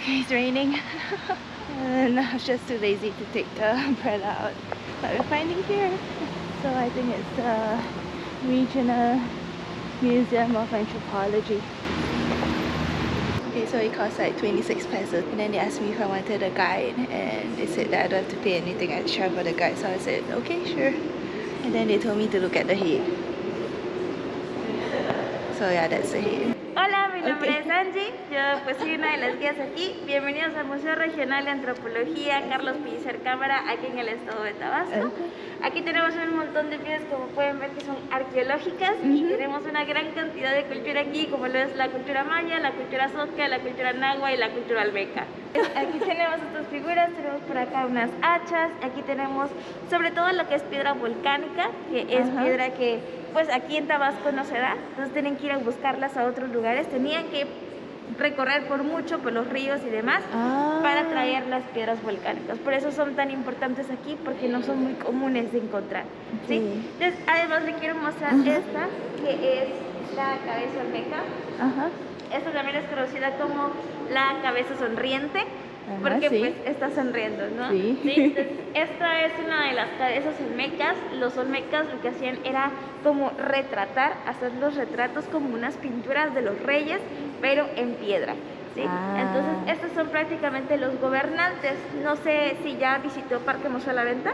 Okay, it's raining and I was just too lazy to take the umbrella out, but we're finally here. So I think it's the Regional Museum of Anthropology. Okay, so it costs like 26 pesos, and then they asked me if I wanted a guide, and they said that I don't have to pay anything extra for the guide, so I said okay, sure. And then they told me to look at the head. So yeah, that's the head. Hola, mi nombre es Angie, yo pues soy una de las guías aquí. Bienvenidos al Museo Regional de Antropología Carlos Pellicer Cámara, aquí en el estado de Tabasco. Aquí tenemos un montón de piezas, como pueden ver, que son arqueológicas, y tenemos una gran cantidad de cultura aquí, como lo es la cultura maya, la cultura zoque, la cultura nahua y la cultura olmeca. Aquí tenemos estas figuras, tenemos por acá unas hachas, aquí tenemos sobre todo lo que es piedra volcánica, que es piedra que pues aquí en Tabasco no se da, entonces tienen que ir a buscarlas a otros lugares, tenían que recorrer por los ríos y demás para traer las piedras volcánicas. Por eso son tan importantes aquí, porque no son muy comunes de encontrar, ¿sí? Entonces, además le quiero mostrar esta, que es la cabeza olmeca. Esta también es conocida como la cabeza sonriente, porque pues está sonriendo, ¿no? Sí. Entonces, esta es una de las cabezas olmecas. Los olmecas lo que hacían era como retratar, hacer los retratos como unas pinturas de los reyes, pero en piedra, ¿sí? Entonces estos son prácticamente los gobernantes. No sé si ya visitó Parque Museo La Venta.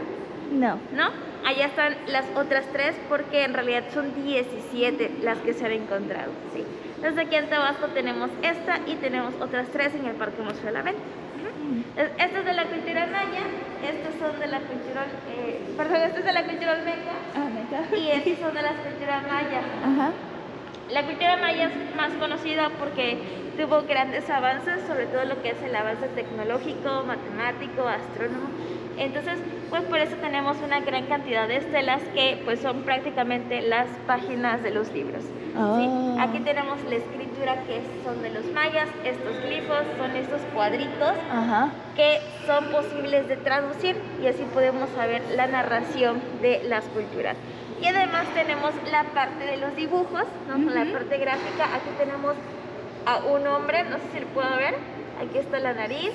No. ¿No? Allá están las otras 3, porque en realidad son 17 las que se han encontrado, ¿sí? Entonces aquí en Tabasco tenemos esta y tenemos otras 3 en el Parque Museo La Venta. Estas es de la cultura maya, estas son de la cultura, esta es de la cultura olmeca, y estas son de la cultura maya. La cultura maya es más conocida porque tuvo grandes avances, sobre todo lo que es el avance tecnológico, matemático, astrónomo. Entonces, pues por eso tenemos una gran cantidad de estelas que pues son prácticamente las páginas de los libros, ¿sí? Aquí tenemos la escritura que son de los mayas, estos glifos son estos cuadritos que son posibles de traducir, y así podemos saber la narración de las culturas. Y además tenemos la parte de los dibujos, ¿no? La parte gráfica. Aquí tenemos a un hombre, no sé si lo puedo ver. Aquí está la nariz,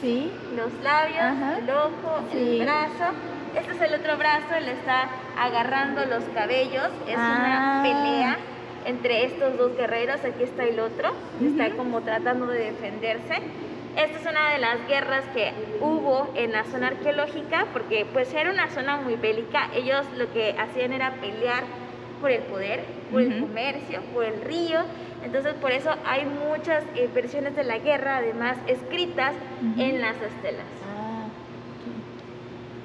los labios, el ojo, el brazo. Este es el otro brazo, él está agarrando los cabellos. Es una pelea entre estos dos guerreros. Aquí está el otro, está como tratando de defenderse. Esta es una de las guerras que hubo en la zona arqueológica, porque pues era una zona muy bélica. Ellos lo que hacían era pelear por el poder, por el comercio, por el río. Entonces por eso hay muchas versiones de la guerra, además escritas en las estelas.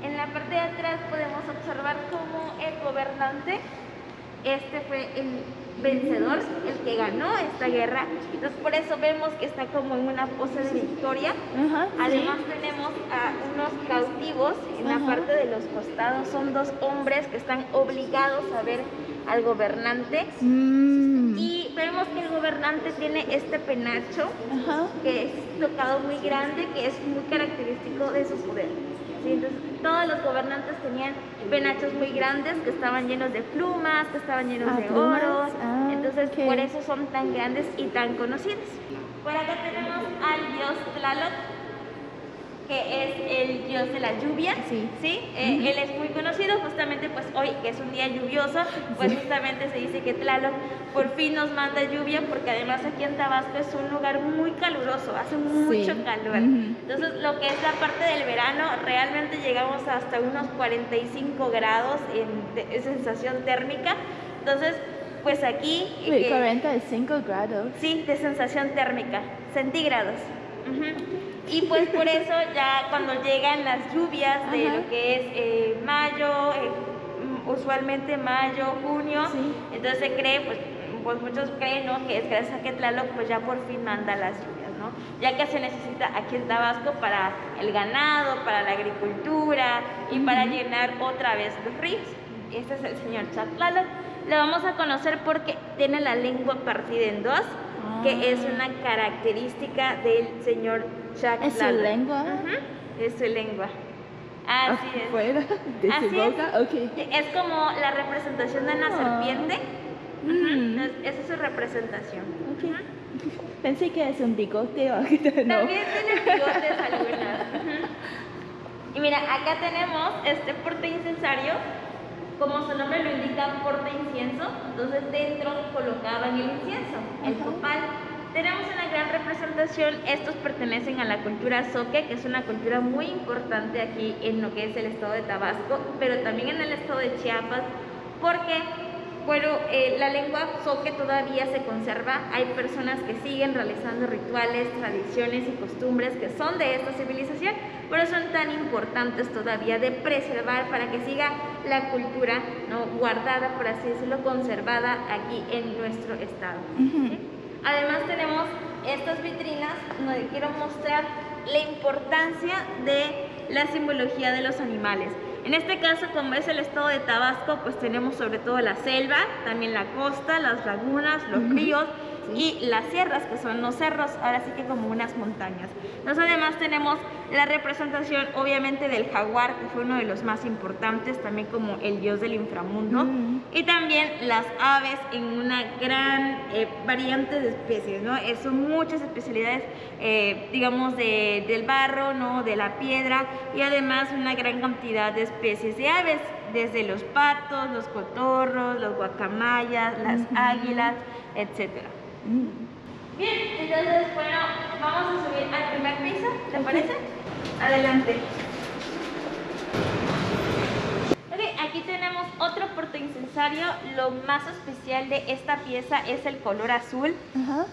En la parte de atrás podemos observar cómo el gobernante, este fue el vencedor, el que ganó esta guerra. Entonces por eso vemos que está como en una pose de victoria. Además tenemos a unos cautivos en la parte de los costados. Son 2 hombres que están obligados a ver al gobernante. Y vemos que el gobernante tiene este penacho que es tocado muy grande, que es muy característico de su poder, ¿sí? Entonces todos los gobernantes tenían penachos muy grandes que estaban llenos de plumas, que estaban llenos de oro. Entonces por eso son tan grandes y tan conocidos. Por acá tenemos al dios Tlaloc, que es el dios de la lluvia, ¿sí? Él es muy conocido, justamente pues hoy que es un día lluvioso, pues justamente se dice que Tlaloc por fin nos manda lluvia, porque además aquí en Tabasco es un lugar muy caluroso, hace mucho calor. Entonces lo que es la parte del verano, realmente llegamos hasta unos 45 grados en sensación térmica. Entonces pues aquí... 45 grados. Sí, de sensación térmica, centígrados. Y pues por eso ya cuando llegan las lluvias de lo que es mayo, usualmente mayo, junio, entonces se cree, pues muchos creen, ¿no?, que es gracias a que Tlaloc pues ya por fin manda las lluvias, ¿no? Ya que se necesita aquí en Tabasco para el ganado, para la agricultura y para llenar otra vez los ríos. Este es el señor Tlaloc. Lo vamos a conocer porque tiene la lengua partida en 2, que es una característica del señor Tlaloc. ¿Es su lengua? Es su lengua. Así es. ¿Fuera de su boca? Es como la representación de una serpiente, Entonces, esa es su representación. Ok. Pensé que es un bigote o algo. No. También tiene bigotes algunas. Y mira, acá tenemos este porta incensario, como su nombre lo indica, porta incienso. Entonces dentro colocaban el incienso, el copal. Tenemos una gran representación. Estos pertenecen a la cultura zoque, que es una cultura muy importante aquí en lo que es el estado de Tabasco, pero también en el estado de Chiapas, porque bueno, la lengua zoque todavía se conserva. Hay personas que siguen realizando rituales, tradiciones y costumbres que son de esta civilización, pero son tan importantes todavía de preservar para que siga la cultura, ¿no?, guardada, por así decirlo, conservada aquí en nuestro estado. ¿Sí? Además tenemos estas vitrinas donde quiero mostrar la importancia de la simbología de los animales. En este caso, como es el estado de Tabasco, pues tenemos sobre todo la selva, también la costa, las lagunas, los ríos y las sierras, que son los cerros, ahora sí que como unas montañas. Nosotros además tenemos la representación obviamente del jaguar, que fue uno de los más importantes, también como el dios del inframundo, y también las aves en una gran variante de especies, ¿no? Son muchas especialidades, digamos, del barro, ¿no?, de la piedra, y además una gran cantidad de especies de aves, desde los patos, los cotorros, los guacamayas, las águilas, etcétera. Bien, entonces, bueno, vamos a subir al primer piso, ¿te parece? Adelante. Ok, aquí tenemos otro portaincensario. Lo más especial de esta pieza es el color azul,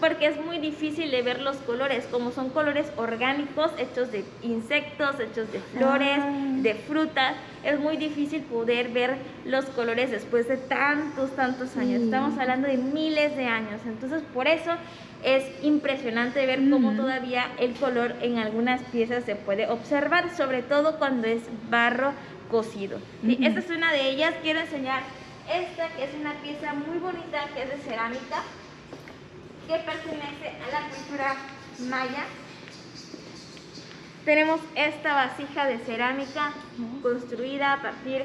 porque es muy difícil de ver los colores, como son colores orgánicos, hechos de insectos, hechos de flores, de frutas. Es muy difícil poder ver los colores después de tantos años. Estamos hablando de miles de años. Entonces, por eso es impresionante ver cómo todavía el color en algunas piezas se puede observar, sobre todo cuando es barro cocido. ¿Sí? Esta es una de ellas. Quiero enseñar esta, que es una pieza muy bonita, que es de cerámica, que pertenece a la cultura maya. Tenemos esta vasija de cerámica construida a partir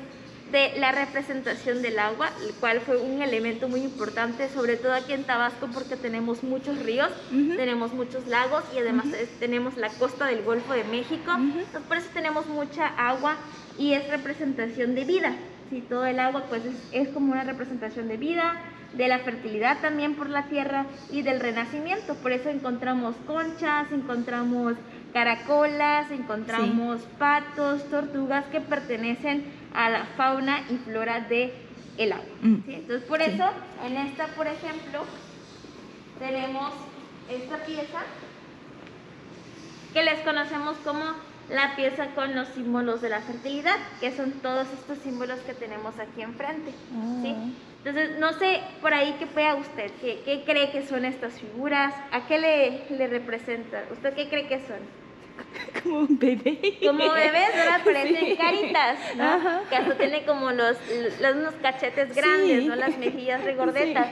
de la representación del agua, el cual fue un elemento muy importante, sobre todo aquí en Tabasco, porque tenemos muchos ríos, tenemos muchos lagos y además tenemos la costa del Golfo de México. Entonces, por eso tenemos mucha agua y es representación de vida. Sí, todo el agua pues es como una representación de vida, de la fertilidad también por la tierra y del renacimiento. Por eso encontramos conchas, encontramos caracolas, encontramos patos, tortugas que pertenecen a la fauna y flora del agua. ¿Sí? Entonces, por eso, en esta, por ejemplo, tenemos esta pieza que les conocemos como la pieza con los símbolos de la fertilidad, que son todos estos símbolos que tenemos aquí enfrente. ¿Sí? Entonces, no sé por ahí qué vea usted, qué cree que son estas figuras, a qué le representan, ¿usted qué cree que son? Como un bebé. Como bebés, ¿verdad? Parecen caritas, ¿no? Que hasta tiene como unos cachetes grandes, ¿no? Las mejillas regordetas.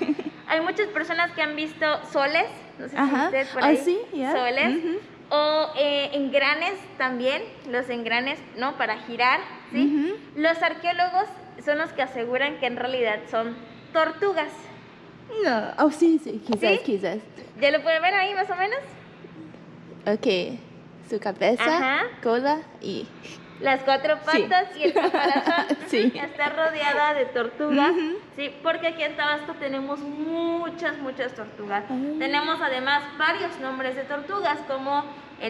Hay muchas personas que han visto soles, no sé si usted por ahí, soles, o engranes también, los engranes, ¿no?, para girar, ¿sí? Los arqueólogos son los que aseguran que en realidad son tortugas. No, sí, quizás. ¿Ya lo puede ver ahí más o menos? Ok, su cabeza, cola y... las cuatro patas y el caparazón está rodeada de tortugas, ¿sí? Porque aquí en Tabasco tenemos muchas tortugas. Tenemos además varios nombres de tortugas, como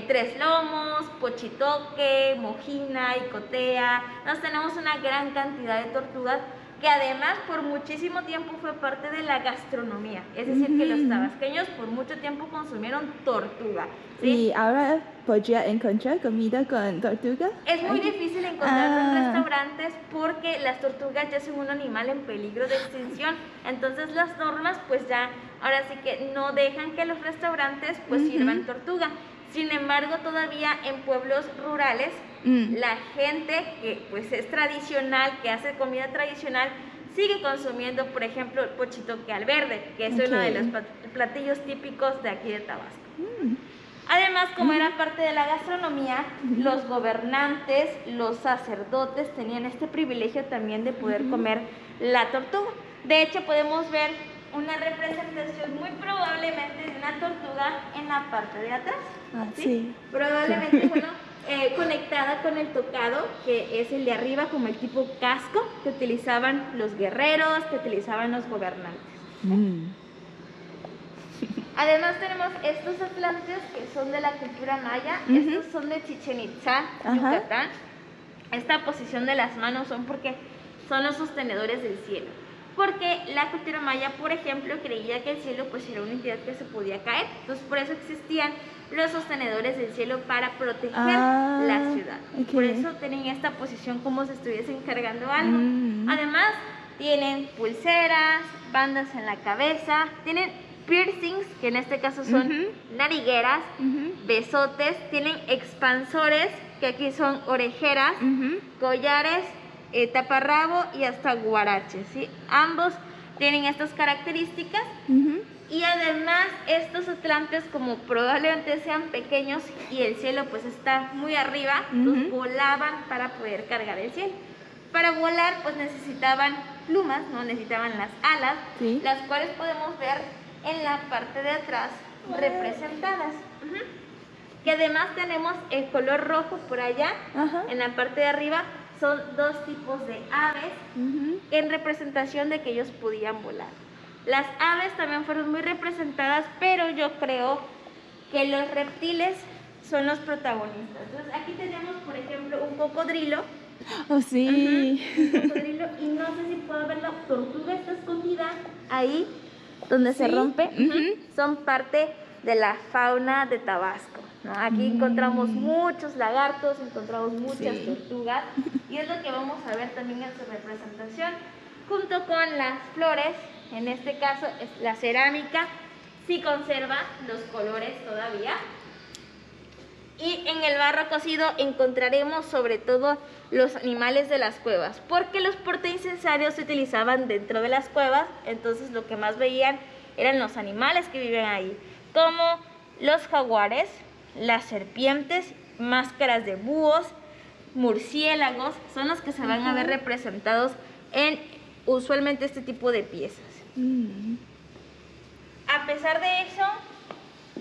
tres lomos, pochitoque, mojina, icotea. Nos tenemos una gran cantidad de tortugas que además por muchísimo tiempo fue parte de la gastronomía. Es decir, que los tabasqueños por mucho tiempo consumieron tortuga. ¿Sí? ¿Y ahora podría encontrar comida con tortuga? Es muy difícil encontrarlo en restaurantes porque las tortugas ya son un animal en peligro de extinción. Entonces las normas pues ya ahora sí que no dejan que los restaurantes pues sirvan tortuga. Sin embargo, todavía en pueblos rurales, la gente que pues es tradicional, que hace comida tradicional, sigue consumiendo, por ejemplo, el pochitoque al verde, que es uno de los platillos típicos de aquí de Tabasco. Además, como era parte de la gastronomía, los gobernantes, los sacerdotes tenían este privilegio también de poder comer la tortuga. De hecho, podemos ver una representación muy probablemente de una tortuga en la parte de atrás. Ah, sí. Probablemente, bueno, conectada con el tocado, que es el de arriba, como el tipo casco que utilizaban los guerreros, que utilizaban los gobernantes. Además tenemos estos atlantes que son de la cultura maya. Estos son de Chichén Itzá, Yucatán. Esta posición de las manos son porque son los sostenedores del cielo. Porque la cultura maya, por ejemplo, creía que el cielo pues era una entidad que se podía caer. Entonces por eso existían los sostenedores del cielo para proteger la ciudad. Por eso tienen esta posición como si estuviesen cargando algo. Además tienen pulseras, bandas en la cabeza, tienen piercings, que en este caso son narigueras, besotes, tienen expansores, que aquí son orejeras, collares, taparrabo y hasta guaraches, ¿sí? Ambos tienen estas características. Y además estos atlantes, como probablemente sean pequeños y el cielo pues está muy arriba, los volaban para poder cargar el cielo. Para volar pues necesitaban plumas, ¿no? Necesitaban las alas, las cuales podemos ver en la parte de atrás representadas. Que además tenemos el color rojo por allá, en la parte de arriba. Son dos tipos de aves en representación de que ellos podían volar. Las aves también fueron muy representadas, pero yo creo que los reptiles son los protagonistas. Entonces aquí tenemos, por ejemplo, un cocodrilo. Oh, sí. Un cocodrilo, y no sé si puedo ver, la tortuga está escondida ahí, donde se rompe. Son parte de la fauna de Tabasco, ¿no? Aquí encontramos muchos lagartos, encontramos muchas tortugas, y es lo que vamos a ver también en su representación, junto con las flores. En este caso es la cerámica, sí conserva los colores todavía. Y en el barro cocido encontraremos sobre todo los animales de las cuevas, porque los portaincensarios se utilizaban dentro de las cuevas. Entonces lo que más veían eran los animales que viven ahí, como los jaguares, las serpientes, máscaras de búhos, murciélagos, son los que se van a ver representados en usualmente este tipo de piezas. A pesar de eso,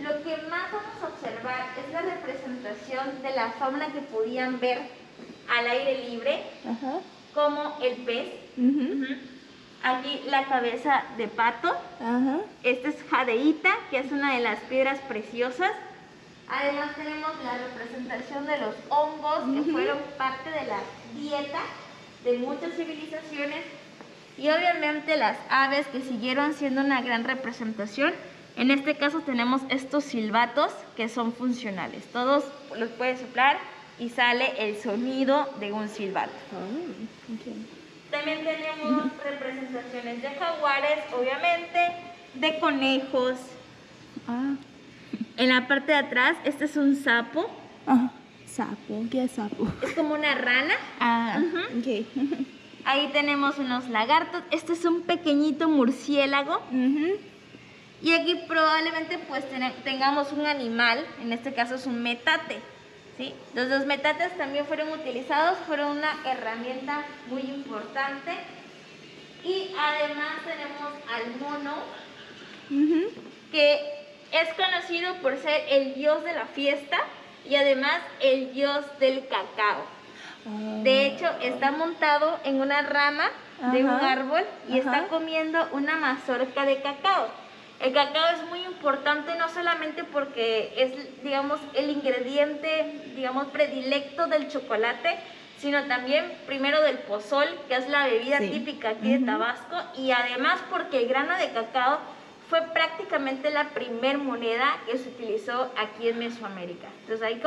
lo que más vamos a observar es la representación de la fauna que podían ver al aire libre, como el pez. Aquí la cabeza de pato. Esta es jadeíta, que es una de las piedras preciosas. Además tenemos la representación de los hongos, que fueron parte de la dieta de muchas civilizaciones. Y obviamente las aves, que siguieron siendo una gran representación. En este caso tenemos estos silbatos que son funcionales. Todos los puedes soplar y sale el sonido de un silbato. También tenemos representaciones de jaguares, obviamente, de conejos. En la parte de atrás, este es un sapo. Sapo, ¿qué es sapo? Es como una rana. Ahí tenemos unos lagartos. Este es un pequeñito murciélago. Y aquí probablemente pues tengamos un animal, en este caso es un metate, ¿sí? Los metates también fueron utilizados, fueron una herramienta muy importante. Y además tenemos al mono, que es conocido por ser el dios de la fiesta y además el dios del cacao. De hecho, está montado en una rama de un árbol y está comiendo una mazorca de cacao. El cacao es muy importante, no solamente porque es, digamos, el ingrediente, digamos, predilecto del chocolate, sino también primero del pozol, que es la bebida típica aquí de Tabasco, y además porque el grano de cacao fue prácticamente la primer moneda que se utilizó aquí en Mesoamérica. Entonces aquí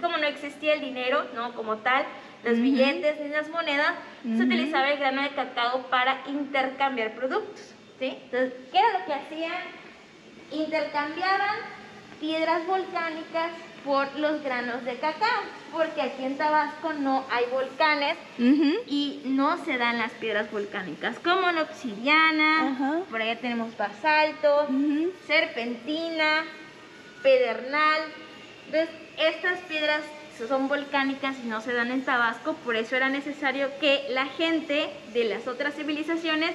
como no existía el dinero, ¿no? Como tal, los billetes ni las monedas, se utilizaba el grano de cacao para intercambiar productos, ¿sí? Entonces, ¿qué era lo que hacían? Intercambiaban piedras volcánicas por los granos de cacao, porque aquí en Tabasco no hay volcanes y no se dan las piedras volcánicas, como la obsidiana, por allá tenemos basalto, serpentina, pedernal. Entonces, estas piedras son volcánicas y no se dan en Tabasco, por eso era necesario que la gente de las otras civilizaciones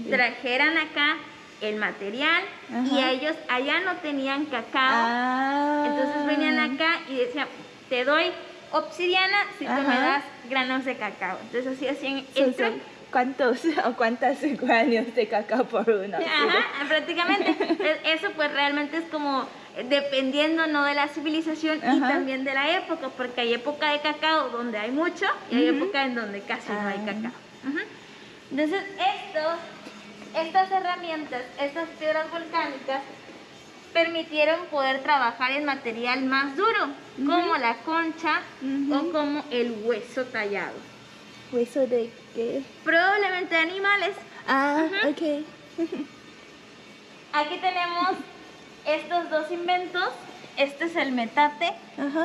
trajeran acá el material y Ajá. ellos allá no tenían cacao. Entonces venían acá y decían, te doy obsidiana si tú me das granos de cacao. Entonces así hacían el truco. ¿Cuántos o cuántas granos de cacao por uno? Ajá, prácticamente. Eso pues realmente es como dependiendo, ¿no?, de la civilización y también de la época, porque hay época de cacao donde hay mucho y hay época en donde casi no hay cacao. Entonces estas herramientas, estas piedras volcánicas permitieron poder trabajar en material más duro, como la concha o como el hueso tallado. ¿Hueso de qué? Probablemente de animales. Ok. Aquí tenemos estos dos inventos. Este es el metate,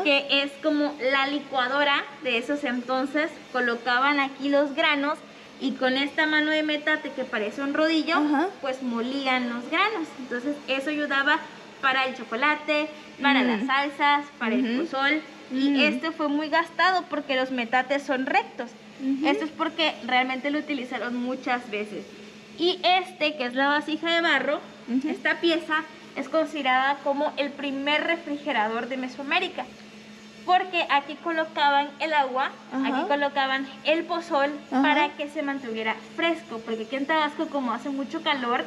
que es como la licuadora de esos entonces. Colocaban aquí los granos y con esta mano de metate que parece un rodillo, pues molían los granos. Entonces eso ayudaba para el chocolate, para las salsas, para el pozol. Y este fue muy gastado porque los metates son rectos. Esto es porque realmente lo utilizaron muchas veces. Y este, que es la vasija de barro, esta pieza es considerada como el primer refrigerador de Mesoamérica, porque aquí colocaban el agua, aquí colocaban el pozol para que se mantuviera fresco, porque aquí en Tabasco, como hace mucho calor,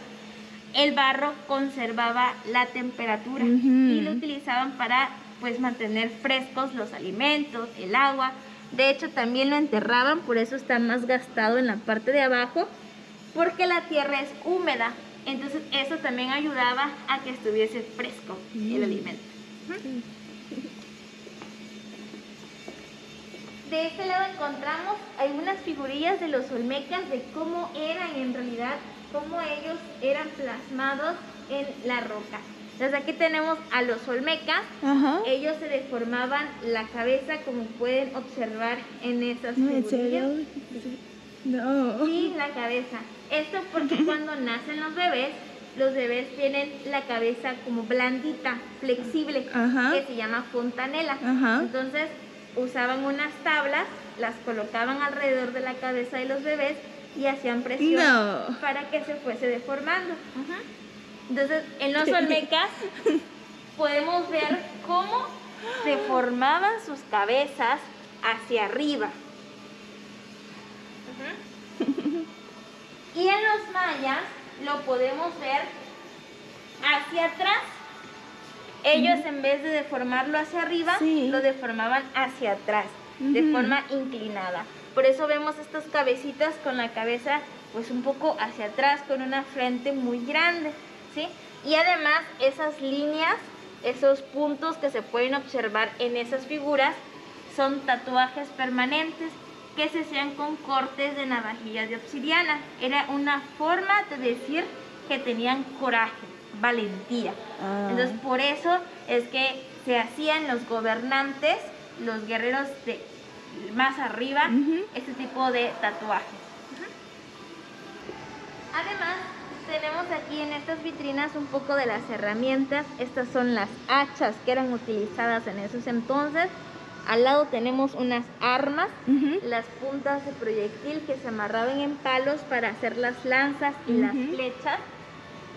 el barro conservaba la temperatura y lo utilizaban para pues mantener frescos los alimentos, el agua. De hecho también lo enterraban, por eso está más gastado en la parte de abajo, porque la tierra es húmeda, entonces eso también ayudaba a que estuviese fresco el alimento. De este lado encontramos algunas figurillas de los olmecas, de cómo eran en realidad, cómo ellos eran plasmados en la roca. Entonces aquí tenemos a los olmecas. Ellos se deformaban la cabeza, como pueden observar en esas figurillas. ¿En serio? No. Sí, la cabeza. Esto porque cuando nacen los bebés tienen la cabeza como blandita, flexible, que se llama fontanela. Entonces usaban unas tablas, las colocaban alrededor de la cabeza de los bebés y hacían presión para que se fuese deformando. Entonces en los olmecas podemos ver cómo deformaban sus cabezas hacia arriba. Y en los mayas lo podemos ver hacia atrás. Ellos en vez de deformarlo hacia arriba, lo deformaban hacia atrás, de forma inclinada. Por eso vemos estas cabecitas con la cabeza pues un poco hacia atrás, con una frente muy grande, ¿sí? Y además esas líneas, esos puntos que se pueden observar en esas figuras son tatuajes permanentes que se hacían con cortes de navajillas de obsidiana. Era una forma de decir que tenían coraje, valentía. Entonces por eso es que se hacían los gobernantes, los guerreros de más arriba, este tipo de tatuajes. Además tenemos aquí en estas vitrinas un poco de las herramientas. Estas son las hachas que eran utilizadas en esos entonces. Al lado tenemos unas armas, las puntas de proyectil que se amarraban en palos para hacer las lanzas y las flechas.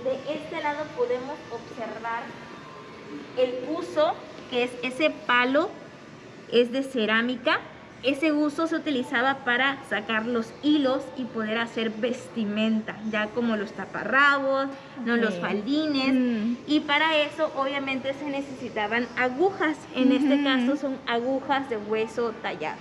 De este lado podemos observar el uso, que es ese palo, es de cerámica. Ese uso se utilizaba para sacar los hilos y poder hacer vestimenta, ya como los taparrabos, ¿no?, los faldines. Y para eso obviamente se necesitaban agujas. En este caso son agujas de hueso tallado.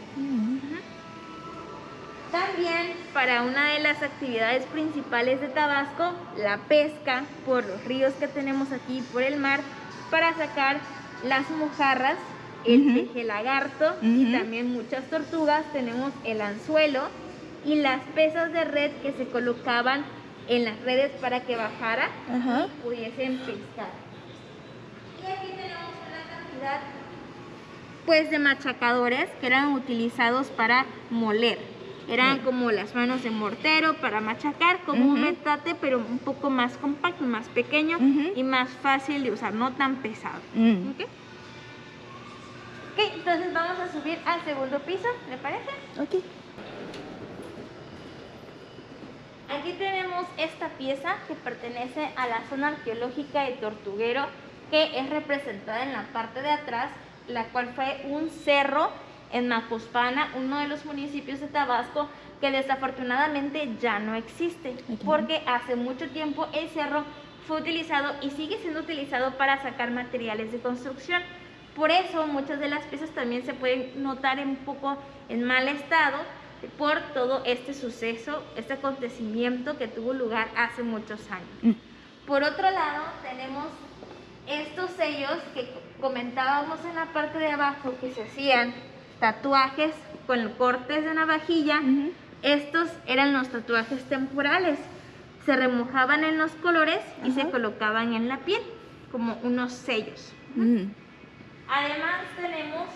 También para una de las actividades principales de Tabasco, la pesca por los ríos que tenemos aquí, por el mar, para sacar las mojarras, el pejelagarto y también muchas tortugas. Tenemos el anzuelo y las pesas de red que se colocaban en las redes para que bajara y pudiesen pescar. Y aquí tenemos una cantidad pues de machacadores que eran utilizados para moler. Eran como las manos de mortero para machacar, como un metate, pero un poco más compacto, más pequeño y más fácil de usar, no tan pesado. Ok, entonces vamos a subir al segundo piso, ¿le parece? Ok. Aquí tenemos esta pieza que pertenece a la zona arqueológica de Tortuguero, que es representada en la parte de atrás, la cual fue un cerro en Macuspana, uno de los municipios de Tabasco, que desafortunadamente ya no existe, porque hace mucho tiempo el cerro fue utilizado y sigue siendo utilizado para sacar materiales de construcción. Por eso muchas de las piezas también se pueden notar un poco en mal estado por todo este suceso, este acontecimiento que tuvo lugar hace muchos años. Por otro lado, tenemos estos sellos que comentábamos en la parte de abajo, que se hacían tatuajes con cortes de navajilla. Estos eran los tatuajes temporales. Se remojaban en los colores y se colocaban en la piel como unos sellos. Además tenemos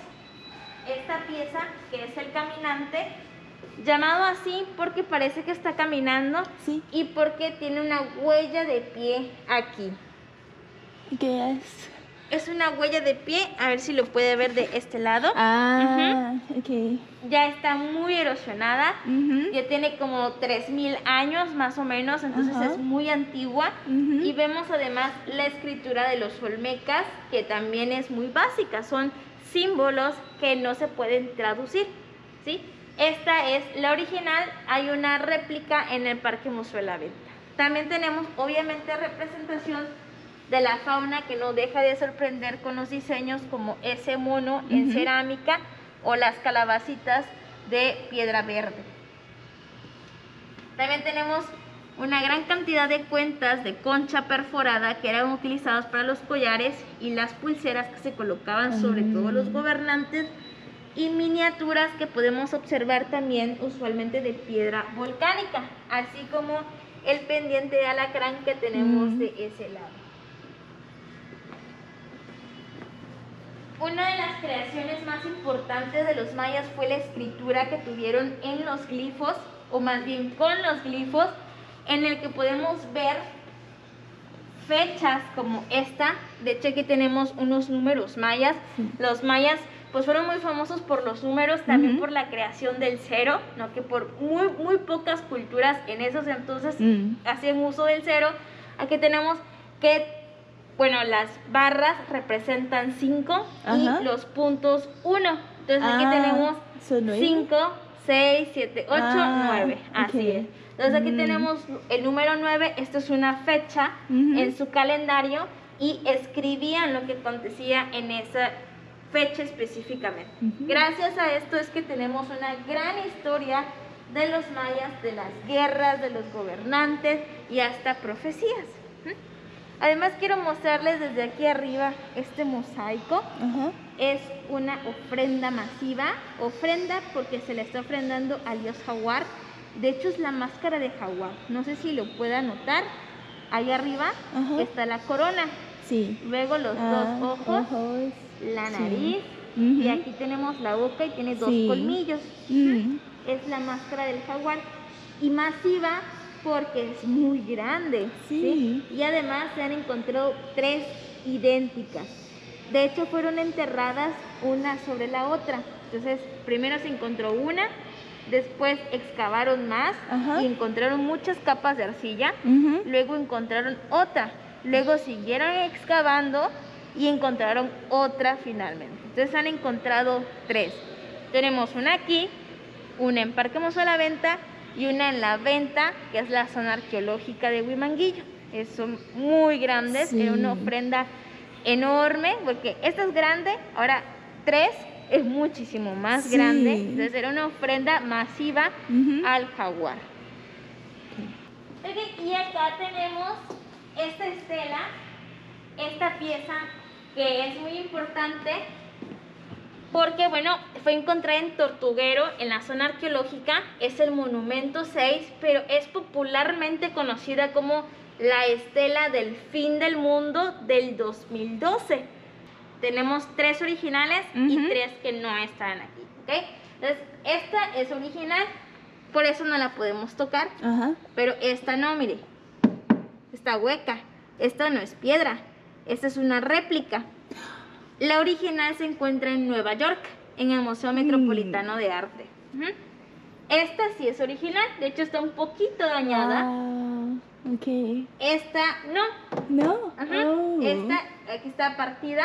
esta pieza que es el caminante, llamado así porque parece que está caminando y porque tiene una huella de pie aquí. ¿Qué es? Es una huella de pie, a ver si lo puede ver de este lado. Ok. Ya está muy erosionada, ya tiene como 3000 años más o menos, entonces es muy antigua. Y vemos además la escritura de los olmecas, que también es muy básica, son símbolos que no se pueden traducir, ¿sí? Esta es la original, hay una réplica en el Parque Museo de la Venta. También tenemos obviamente representación de la fauna, que no deja de sorprender con los diseños como ese mono en cerámica o las calabacitas de piedra verde. También tenemos una gran cantidad de cuentas de concha perforada que eran utilizadas para los collares y las pulseras que se colocaban sobre todo los gobernantes, y miniaturas que podemos observar también usualmente de piedra volcánica, así como el pendiente de alacrán que tenemos de ese lado. Una de las creaciones más importantes de los mayas fue la escritura que tuvieron en los glifos, o más bien con los glifos, en el que podemos ver fechas como esta. De hecho, aquí tenemos unos números mayas. Los mayas pues fueron muy famosos por los números, también por la creación del cero, ¿no? Que por muy pocas culturas en esos entonces hacían uso del cero. Aquí tenemos que, bueno, las barras representan 5 y los puntos 1. Entonces aquí tenemos 5, 6, 7, 8, 9. Así es. Entonces aquí tenemos el número 9. Esto es una fecha en su calendario y escribían lo que acontecía en esa fecha específicamente. Gracias a esto es que tenemos una gran historia de los mayas, de las guerras, de los gobernantes y hasta profecías. Además quiero mostrarles desde aquí arriba este mosaico. Es una ofrenda masiva, ofrenda porque se le está ofrendando al dios jaguar. De hecho es la máscara de jaguar, no sé si lo puedan notar. Ahí arriba está la corona, luego los dos ojos, la nariz, y aquí tenemos la boca y tiene dos colmillos. Es la máscara del jaguar, y masiva porque es muy grande, y además se han encontrado 3 idénticas. De hecho fueron enterradas una sobre la otra. Entonces primero se encontró una, después excavaron más y encontraron muchas capas de arcilla, luego encontraron otra, luego siguieron excavando y encontraron otra finalmente. Entonces han encontrado 3. Tenemos una aquí, una en Parque Museo de la Venta y una en La Venta, que es la zona arqueológica de Huimanguillo. Son muy grandes, era una ofrenda enorme, porque esta es grande, ahora 3 es muchísimo más grande, entonces era una ofrenda masiva al jaguar. Y acá tenemos esta estela, esta pieza que es muy importante porque, bueno, fue encontrada en Tortuguero, en la zona arqueológica. Es el monumento 6, pero es popularmente conocida como la estela del fin del mundo del 2012. Tenemos 3 originales y 3 que no están aquí, ¿ok? Entonces, esta es original, por eso no la podemos tocar, pero esta no, mire, está hueca, esta no es piedra, esta es una réplica. La original se encuentra en Nueva York, en el Museo Metropolitano de Arte. Esta sí es original, de hecho está un poquito dañada. Okay. Esta no. No. Ajá. Oh. Esta aquí está partida.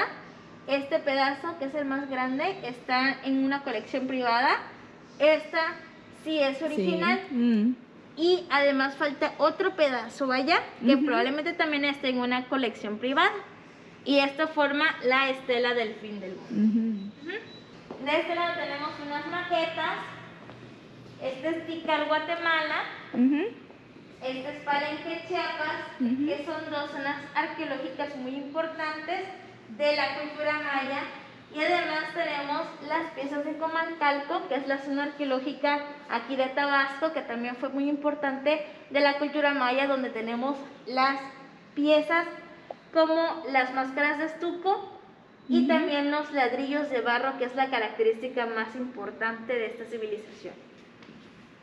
Este pedazo, que es el más grande, está en una colección privada. Esta sí es original. Sí. Y además falta otro pedazo, vaya, que Ujú. probablemente también esté en una colección privada. Y esto forma la estela del fin del mundo. Ujú. De este lado tenemos unas maquetas. Este es Tikal, Guatemala. Ujú. Este es Palenque, Chiapas, Ujú. que son dos zonas arqueológicas muy importantes de la cultura maya. Y además tenemos las piezas de Comalcalco, que es la zona arqueológica aquí de Tabasco, que también fue muy importante de la cultura maya, donde tenemos las piezas como las máscaras de estuco y Ujú. también los ladrillos de barro, que es la característica más importante de esta civilización.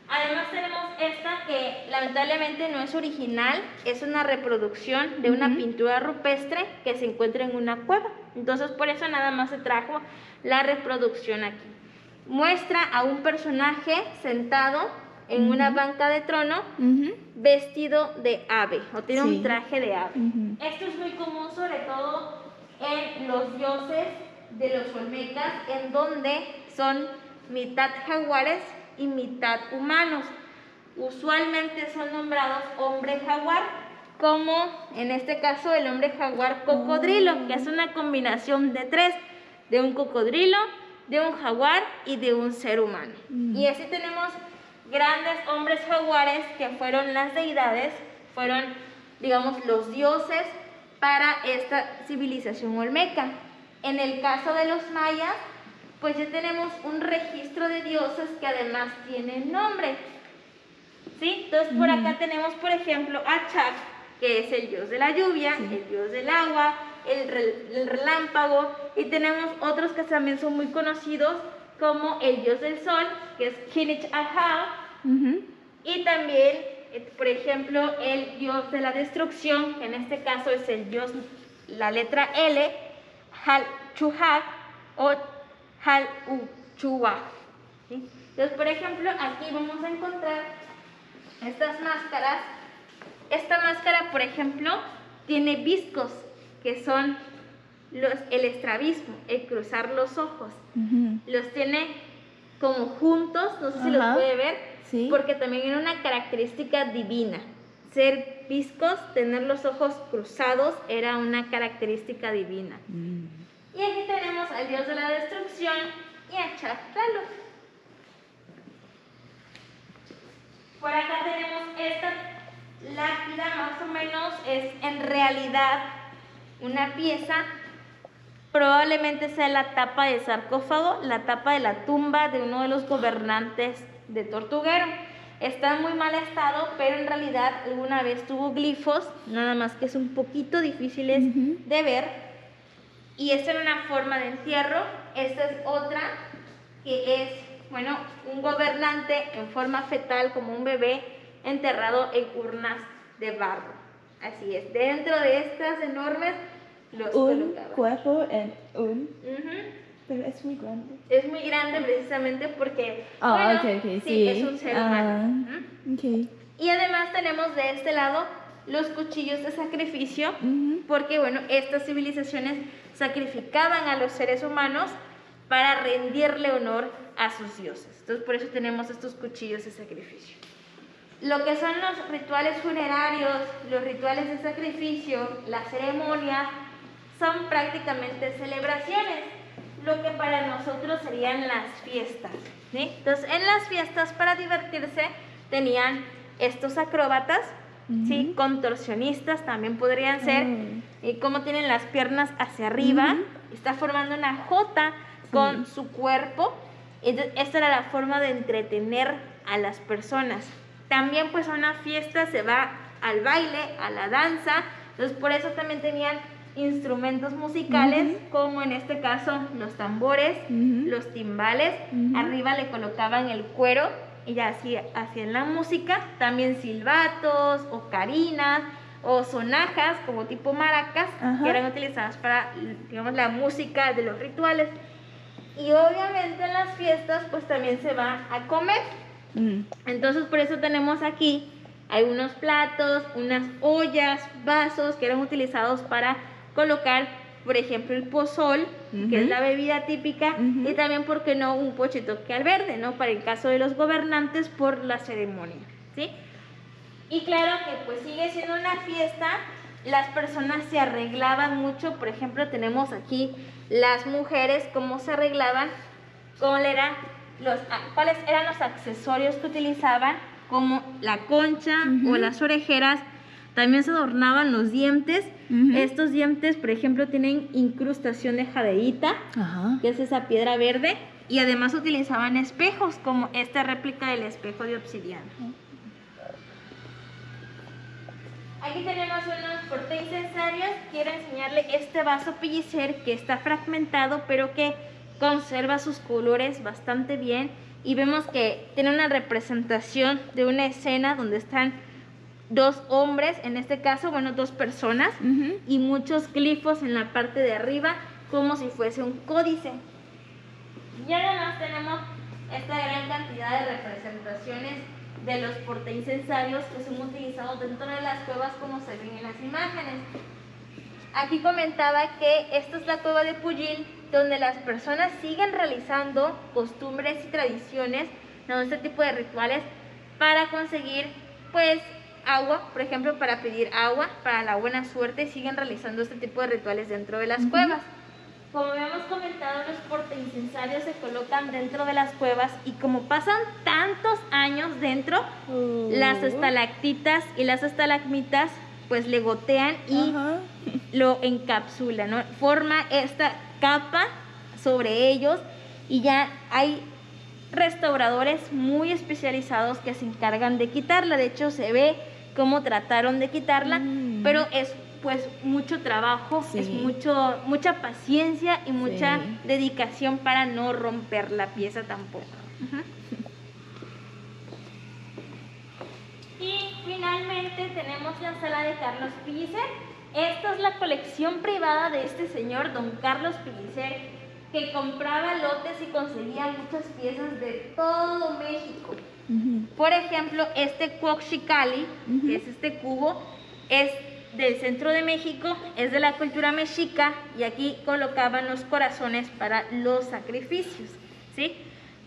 Además tenemos esta que lamentablemente no es original, es una reproducción de una Ujú. pintura rupestre que se encuentra en una cueva. Entonces por eso nada más se trajo la reproducción aquí. Muestra a un personaje sentado en una banca de trono, Ujú. vestido de ave, o tiene Sí. un traje de ave. Ujú. Esto es muy común sobre todo en los dioses de los olmecas, en donde son mitad jaguares y mitad humanos. Usualmente son nombrados hombre jaguar, como en este caso el hombre jaguar cocodrilo, que es una combinación de tres, de un cocodrilo, de un jaguar y de un ser humano. Y así tenemos grandes hombres jaguares que fueron las deidades, fueron, digamos, los dioses para esta civilización olmeca. En el caso de los mayas, pues ya tenemos un registro de dioses que además tienen nombre. ¿Sí? Entonces por acá tenemos, por ejemplo, a Chac, que es el dios de la lluvia, el dios del agua, el relámpago, y tenemos otros que también son muy conocidos, como el dios del sol, que es Kinich Ahau, y también, por ejemplo, el dios de la destrucción, que en este caso es el dios, la letra L, Hal Chuhak o Hal Uchuwa. ¿Sí? Entonces, por ejemplo, aquí vamos a encontrar estas máscaras. Esta máscara, por ejemplo, tiene viscos, que son el estrabismo, el cruzar los ojos. Los tiene como juntos, no sé si los puede ver, Sí. porque también era una característica divina. Ser viscos, tener los ojos cruzados, era una característica divina. Y aquí tenemos al dios de la destrucción y a Chactalo. Por acá tenemos esta lápida, más o menos es en realidad una pieza, probablemente sea la tapa de sarcófago, la tapa de la tumba de uno de los gobernantes de Tortuguero. Está en muy mal estado, pero en realidad alguna vez tuvo glifos, nada más que es un poquito difíciles de ver. Y esta era una forma de entierro. Esta es otra que es, bueno, un gobernante en forma fetal como un bebé enterrado en urnas de barro. Así es, dentro de estas enormes los colocaban. Cuerpo en un. Pero es muy grande. Es muy grande precisamente porque, okay, sí, es un ser humano. Okay. Y además tenemos de este lado los cuchillos de sacrificio, porque bueno, estas civilizaciones sacrificaban a los seres humanos para rendirle honor a sus dioses. Entonces por eso tenemos estos cuchillos de sacrificio. Lo que son los rituales funerarios, los rituales de sacrificio, las ceremonias, son prácticamente celebraciones, lo que para nosotros serían las fiestas, ¿sí? Entonces en las fiestas, para divertirse, tenían estos acróbatas, ¿sí? Contorsionistas también podrían ser, y como tienen las piernas hacia arriba, está formando una J con su cuerpo. Entonces, esta era la forma de entretener a las personas. También pues a una fiesta se va al baile, a la danza, entonces por eso también tenían instrumentos musicales, como en este caso los tambores, los timbales, arriba le colocaban el cuero y ya así hacían la música, también silbatos, ocarinas o sonajas como tipo maracas, que eran utilizadas para, digamos, la música de los rituales. Y obviamente en las fiestas pues también se va a comer. Entonces por eso tenemos aquí algunos platos, unas ollas, vasos que eran utilizados para colocar, por ejemplo, el pozol, que es la bebida típica, y también, ¿por qué no?, un pochitoque al verde, ¿no?, para el caso de los gobernantes por la ceremonia, ¿sí? Y claro que pues sigue siendo una fiesta, las personas se arreglaban mucho. Por ejemplo, tenemos aquí las mujeres, cómo se arreglaban, cuáles eran los accesorios que utilizaban, como la concha o las orejeras. También se adornaban los dientes. Estos dientes, por ejemplo, tienen incrustación de jadeíta, que es esa piedra verde, y además utilizaban espejos, como esta réplica del espejo de obsidiana. Aquí tenemos unos portaincensarios. Quiero enseñarle este vaso pellicer que está fragmentado, pero que conserva sus colores bastante bien. Y vemos que tiene una representación de una escena donde están dos hombres, en este caso, bueno, dos personas, y muchos glifos en la parte de arriba, como si fuese un códice. Y además tenemos esta gran cantidad de representaciones de los portaincensarios que son utilizados dentro de las cuevas, como se ven en las imágenes. Aquí comentaba que esta es la cueva de Pujil, donde las personas siguen realizando costumbres y tradiciones, ¿no?, este tipo de rituales para conseguir, pues, agua, por ejemplo, para pedir agua, para la buena suerte. Siguen realizando este tipo de rituales dentro de las cuevas. Como habíamos comentado, los portaincensarios se colocan dentro de las cuevas, y como pasan tantos años dentro, las estalactitas y las estalagmitas pues le gotean y lo encapsulan, ¿no? Forma esta capa sobre ellos, y ya hay restauradores muy especializados que se encargan de quitarla. De hecho, se ve cómo trataron de quitarla, pero es pues mucho trabajo, es mucha paciencia y mucha dedicación para no romper la pieza tampoco. Y finalmente tenemos la sala de Carlos Pellicer. Esta es la colección privada de este señor, don Carlos Pellicer, que compraba lotes y conseguía muchas piezas de todo México. Por ejemplo, este Cuauhxicalli, que es este cubo, es del centro de México, es de la cultura mexica, y aquí colocaban los corazones para los sacrificios, ¿sí?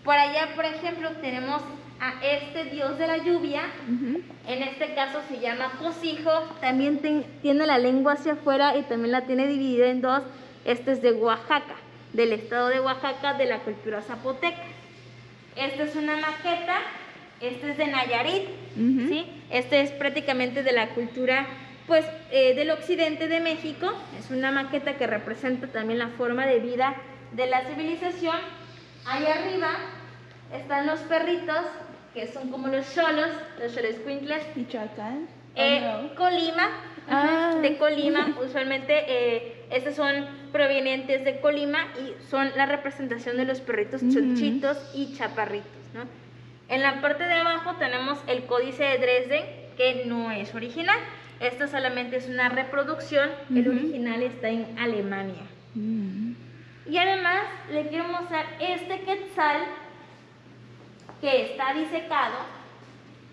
Por allá, por ejemplo, tenemos a este dios de la lluvia. En este caso se llama Cosijo. También tiene la lengua hacia afuera y también la tiene dividida en dos. Este es de Oaxaca, del estado de Oaxaca, de la cultura zapoteca. Esta es una maqueta. Este es de Nayarit, ¿sí? Este es prácticamente de la cultura, pues, del occidente de México. Es una maqueta que representa también la forma de vida de la civilización. Ahí arriba están los perritos, que son como los xoloscuintles. Michoacán. Colima, de Colima. Usualmente estos son provenientes de Colima y son la representación de los perritos chonchitos y chaparritos, ¿no? En la parte de abajo tenemos el Códice de Dresden, que no es original. Esto solamente es una reproducción. El original está en Alemania. Y además le quiero mostrar este quetzal, que está disecado.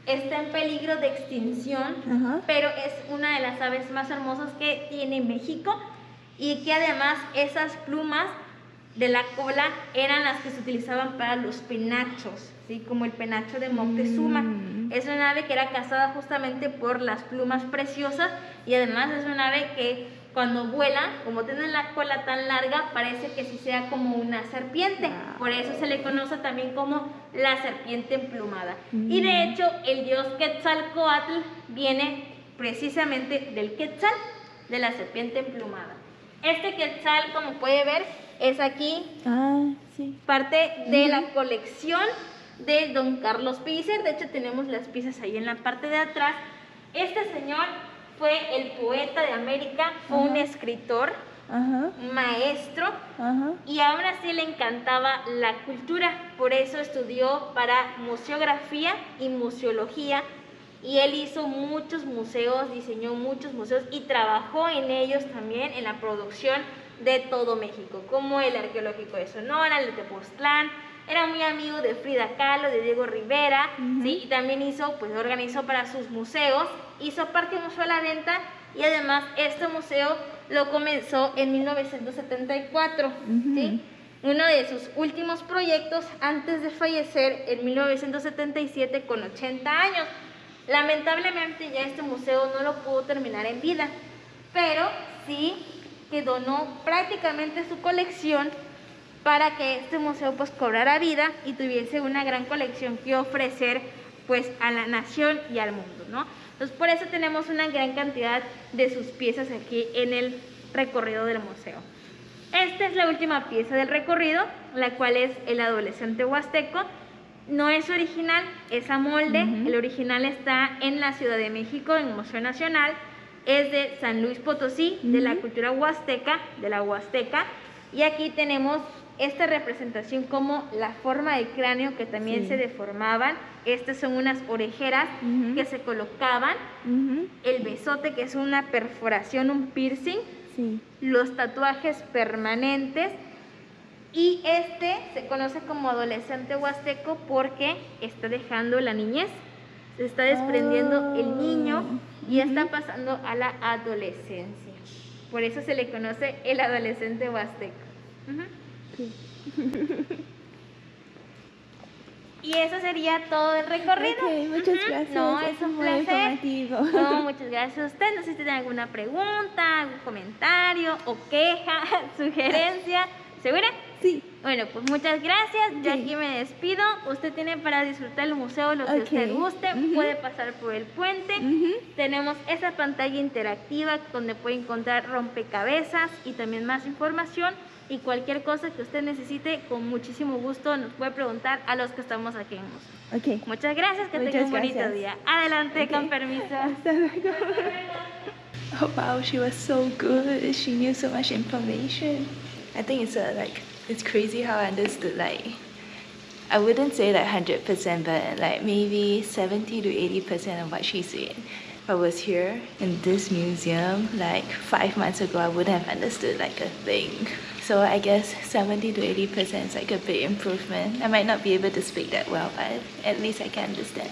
Está en peligro de extinción, pero es una de las aves más hermosas que tiene México, y que además esas plumas de la cola eran las que se utilizaban para los penachos, ¿sí? Como el penacho de Moctezuma. Es una ave que era cazada justamente por las plumas preciosas, y además es una ave que cuando vuela, como tiene la cola tan larga, parece que sí sea como una serpiente. Por eso se le conoce también como la serpiente emplumada. Y de hecho, el dios Quetzalcóatl viene precisamente del quetzal, de la serpiente emplumada. Este quetzal, como puede ver, es aquí parte de la colección de don Carlos Pellicer. De hecho, tenemos las piezas ahí en la parte de atrás. Este señor fue el poeta de América, fue un escritor, un maestro, y aún así le encantaba la cultura. Por eso estudió para museografía y museología, y él hizo muchos museos, diseñó muchos museos y trabajó en ellos también, en la producción de todo México, como el arqueológico de Sonora, el de Tepoztlán, era muy amigo de Frida Kahlo, de Diego Rivera, ¿sí? Y también organizó para sus museos, hizo Parque Museo a la Venta, y además este museo lo comenzó en 1974, ¿sí? Uno de sus últimos proyectos antes de fallecer en 1977 con 80 años. Lamentablemente ya este museo no lo pudo terminar en vida, pero sí que donó prácticamente su colección para que este museo pues cobrara vida y tuviese una gran colección que ofrecer pues a la nación y al mundo, ¿no? Entonces por eso tenemos una gran cantidad de sus piezas aquí en el recorrido del museo. Esta es la última pieza del recorrido, la cual es el adolescente huasteco. No es original, es a molde. El original está en la Ciudad de México, en el Museo Nacional. Es de San Luis Potosí, de la cultura huasteca, de la Huasteca. Y aquí tenemos esta representación como la forma del cráneo que también se deformaban. Estas son unas orejeras que se colocaban. El besote, que es una perforación, un piercing. Los tatuajes permanentes. Y este se conoce como adolescente huasteco porque está dejando la niñez, se está desprendiendo el niño y está pasando a la adolescencia. Por eso se le conoce el adolescente huasteco. Y eso sería todo el recorrido. Okay, muchas gracias. No, es un muy placer. informativo. No, muchas gracias a usted. No sé si tiene alguna pregunta, algún comentario o queja, sugerencia. ¿Segura? Sí. Bueno, pues muchas gracias. Yo aquí me despido. Usted tiene para disfrutar el museo lo que usted guste. Puede pasar por el puente. Tenemos esa pantalla interactiva donde puede encontrar rompecabezas y también más información. Y cualquier cosa que usted necesite, con muchísimo gusto nos puede preguntar a los que estamos aquí en el museo. Muchas gracias, que tenga un bonito día. Adelante, con permiso. Hasta luego. Oh wow, she was so good. She knew so much information. I think it's crazy how I understood, I wouldn't say 100%, but maybe 70 to 80% of what she's saying. If I was here in this museum 5 months ago, I wouldn't have understood a thing. So I guess 70 to 80% is a big improvement. I might not be able to speak that well, but at least I can understand.